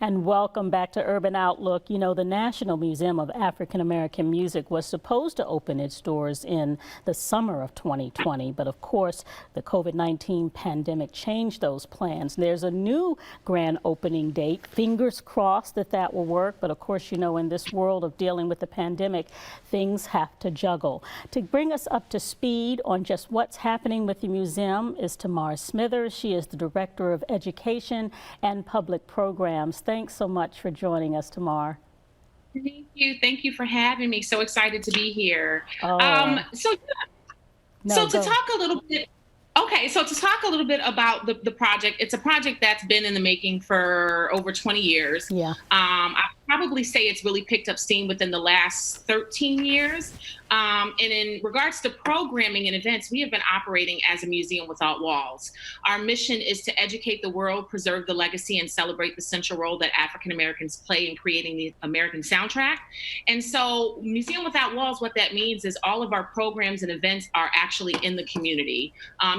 And welcome back to Urban Outlook. You know, the National Museum of African American Music was supposed to open its doors in the summer of 2020, but of course, the COVID-19 pandemic changed those plans. There's a new grand opening date. Fingers crossed that that will work, but of course, you know, in this world of dealing with the pandemic, things have to juggle. To bring us up to speed on just what's happening with the museum is Tanar Smithers. She is the Director of Education and Public Programs. Thanks so much for joining us, Tamar. Thank you. Thank you for having me. So excited to be here. Oh, no, To go. talk a little bit. Okay, so to talk a little bit about the project, it's a project that's been in the making for over 20 years. Yeah. I probably say it's really picked up steam within the last 13 years. And in regards to programming and events, we have been operating as a museum without walls. Our mission is to educate the world, preserve the legacy, and celebrate the central role that African Americans play in creating the American soundtrack. And so, Museum Without Walls, what that means is all of our programs and events are actually in the community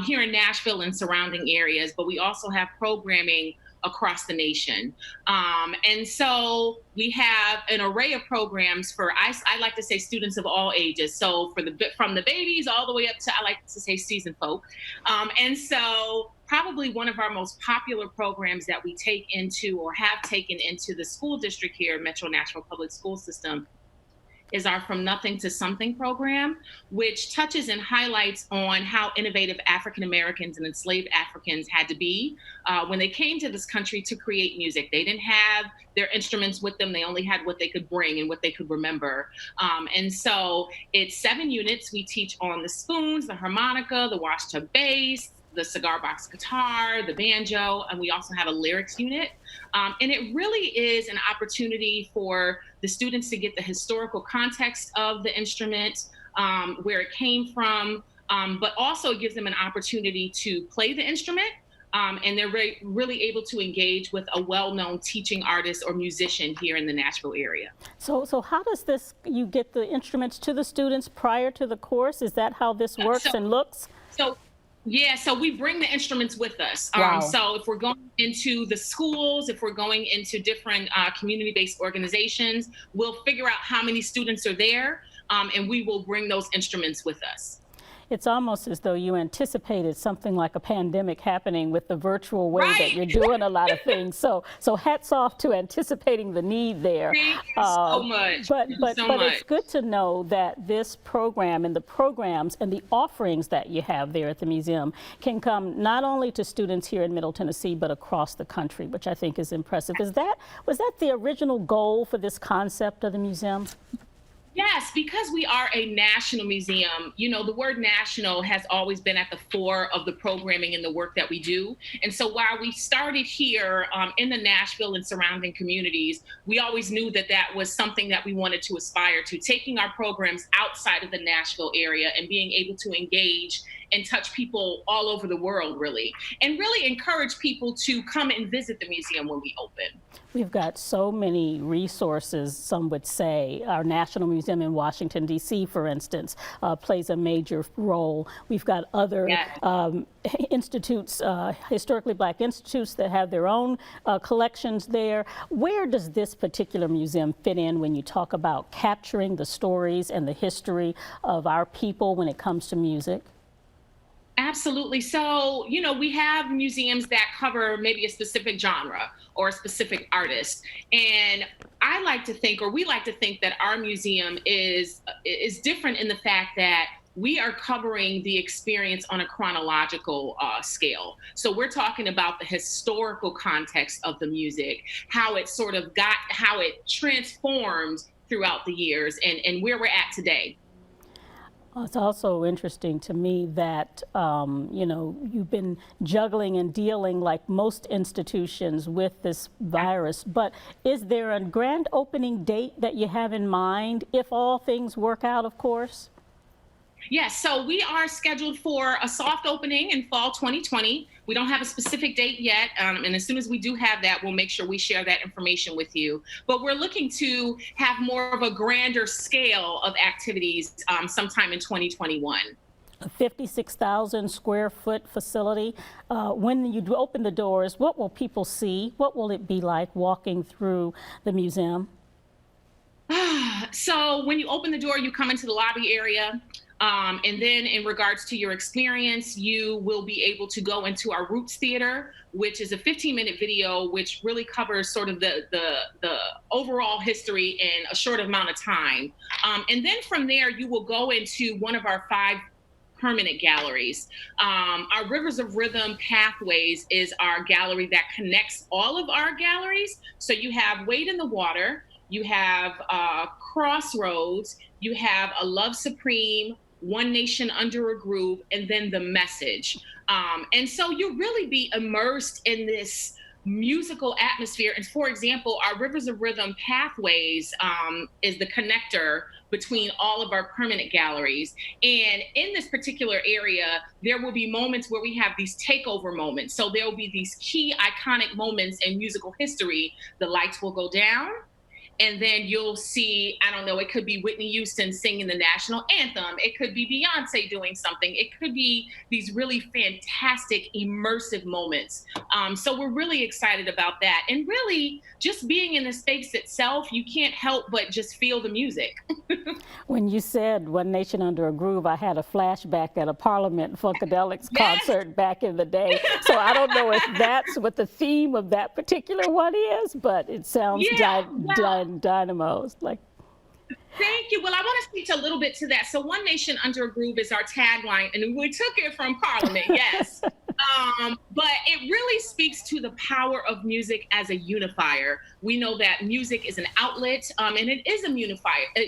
here in Nashville and surrounding areas, but we also have programming across the nation. And so we have an array of programs for, I like to say, students of all ages. So from the babies all the way up to, I like to say, seasoned folk. And so probably one of our most popular programs that we take into or have taken into the school district here, Metro Nashville Public School System, is our From Nothing to Something program, which touches and highlights on how innovative African Americans and enslaved Africans had to be when they came to this country to create music. They didn't have their instruments with them. They only had what they could bring and what they could remember. And so it's 7 units. We teach on the spoons, the harmonica, the washtub bass, the cigar box guitar, the banjo, and we also have a lyrics unit. And it really is an opportunity for the students to get the historical context of the instrument, where it came from, but also gives them an opportunity to play the instrument. And they're really able to engage with a well-known teaching artist or musician here in the Nashville area. So how does this, you get the instruments to the students prior to the course? Is that how this works So, and looks? so Yeah, so we bring the instruments with us. Wow. So if we're going into the schools, if we're going into different community-based organizations, we'll figure out how many students are there, and we will bring those instruments with us. It's almost as though you anticipated something like a pandemic happening with the virtual way that Right. you're doing a lot of things. So hats off to anticipating the need there. Thank you so much. Thank you so But it's much. good to know that this program and the programs and the offerings that you have there at the museum can come not only to students here in Middle Tennessee, but across the country, which I think is impressive. Was that the original goal for this concept of the museum? Yes, because we are a national museum, you know, the word national has always been at the fore of the programming and the work that we do. And so while we started here in the Nashville and surrounding communities, we always knew that that was something that we wanted to aspire to, taking our programs outside of the Nashville area and being able to engage and touch people all over the world, really, and really encourage people to come and visit the museum when we open. We've got so many resources, some would say. Our National Museum in Washington, D.C., for instance, plays a major role. We've got other institutes, historically black institutes that have their own collections there. Where does this particular museum fit in when you talk about capturing the stories and the history of our people when it comes to music? Absolutely. So, you know, we have museums that cover maybe a specific genre or a specific artist. And I like to think, or we like to think, that our museum is different in the fact that we are covering the experience on a chronological scale. So we're talking about the historical context of the music, how it how it transformed throughout the years and where we're at today. It's also interesting to me that, you know, you've been juggling and dealing like most institutions with this virus, but is there a grand opening date that you have in mind, if all things work out, of course? Yes, so we are scheduled for a soft opening in fall 2020. We don't have a specific date yet, and as soon as we do have that, we'll make sure we share that information with you. But we're looking to have more of a grander scale of activities sometime in 2021. a 56,000 square foot facility. When you open the doors, what will people see? What will it be like walking through the museum? So when you open the door, you come into the lobby area. And then in regards to your experience, you will be able to go into our Roots Theater, which is a 15-minute video, which really covers sort of the overall history in a short amount of time. And then from there, you will go into one of our 5 permanent galleries. Our Rivers of Rhythm Pathways is our gallery that connects all of our galleries. So you have Wade in the Water, you have Crossroads, you have A Love Supreme, One Nation Under a Groove, and then The Message. And so you'll really be immersed in this musical atmosphere. And for example, our Rivers of Rhythm Pathways is the connector between all of our permanent galleries. And in this particular area, there will be moments where we have these takeover moments. So there will be these key iconic moments in musical history. The lights will go down, and then you'll see, I don't know, it could be Whitney Houston singing the national anthem. It could be Beyonce doing something. It could be these really fantastic, immersive moments. So we're really excited about that. And really, just being in the space itself, you can't help but just feel the music. When you said One Nation Under a Groove, I had a flashback at a Parliament Funkadelics Yes. concert back in the day. So I don't know if that's what the theme of that particular one is, but it sounds Yeah, well, dynamos. Like, thank you. Well, I want to speak a little bit to that. So, One Nation Under a Groove is our tagline, and we took it from Parliament, yes. But it really speaks to the power of music as a unifier. We know that music is an outlet, and it is a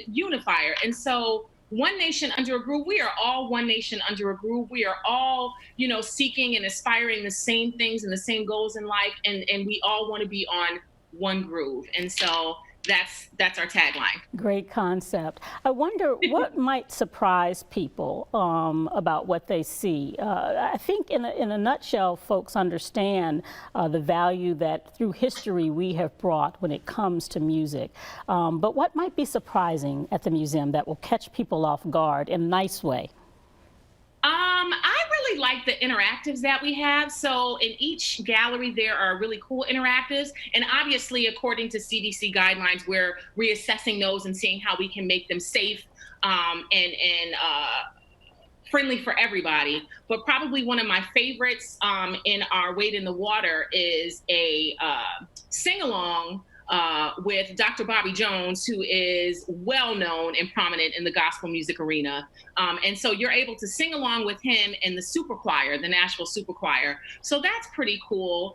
unifier. And so, One Nation Under a Groove, we are all One Nation Under a Groove. We are all, seeking and aspiring the same things and the same goals in life, and we all want to be on one groove. And so that's our tagline. great concept. I wonder what might surprise people about what they see. I think in a nutshell, folks understand the value that through history we have brought when it comes to music. But what might be surprising at the museum that will catch people off guard in a nice way? I really like the interactives that we have. So in each gallery, there are really cool interactives. And obviously, according to CDC guidelines, we're reassessing those and seeing how we can make them safe and friendly for everybody. But probably one of my favorites in our Wade in the Water is a sing-along with Dr. Bobby Jones, who is well known and prominent in the gospel music arena. And so you're able to sing along with him in the super choir, the Nashville Super Choir. So that's pretty cool.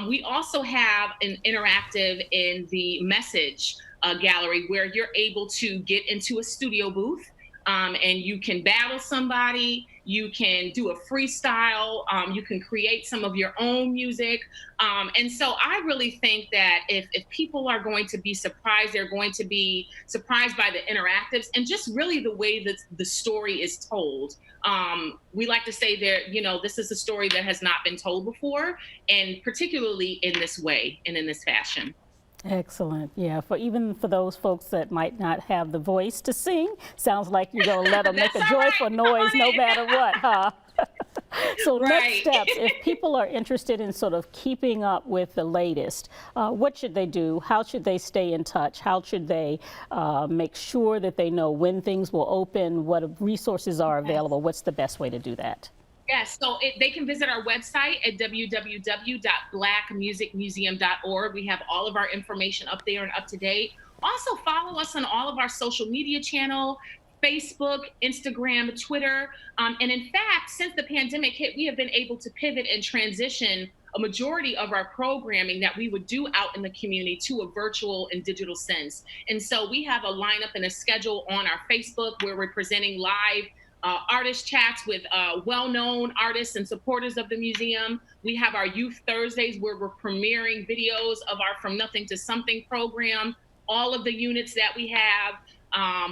We also have an interactive in the Message gallery where you're able to get into a studio booth. And you can battle somebody, you can do a freestyle, you can create some of your own music. And so I really think that if people are going to be surprised, they're going to be surprised by the interactives and just really the way that the story is told. We like to say that, this is a story that has not been told before, and particularly in this way and in this fashion. Excellent. Yeah, even for those folks that might not have the voice to sing, sounds like you're going to let them make a That's all joyful right. Come noise on no in. matter what, huh? So next Right. steps, if people are interested in sort of keeping up with the latest, what should they do? How should they stay in touch? How should they make sure that they know when things will open, what resources are available? What's the best way to do that? Yes, so they can visit our website at www.blackmusicmuseum.org. We have all of our information up there and up to date. Also, follow us on all of our social media channel, Facebook, Instagram, Twitter. And in fact, since the pandemic hit, we have been able to pivot and transition a majority of our programming that we would do out in the community to a virtual and digital sense. And so we have a lineup and a schedule on our Facebook where we're presenting live artist chats with well-known artists and supporters of the museum. We have our Youth Thursdays where we're premiering videos of our From Nothing to Something program, all of the units that we have.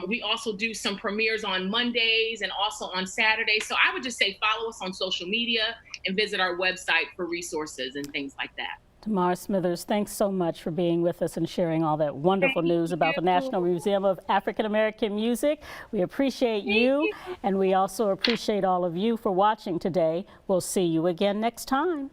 We also do some premieres on Mondays and also on Saturdays. So I would just say follow us on social media and visit our website for resources and things like that. Tanar Smithers, thanks so much for being with us and sharing all that wonderful news about the National Museum of African American Music. We appreciate you, and we also appreciate all of you for watching today. We'll see you again next time.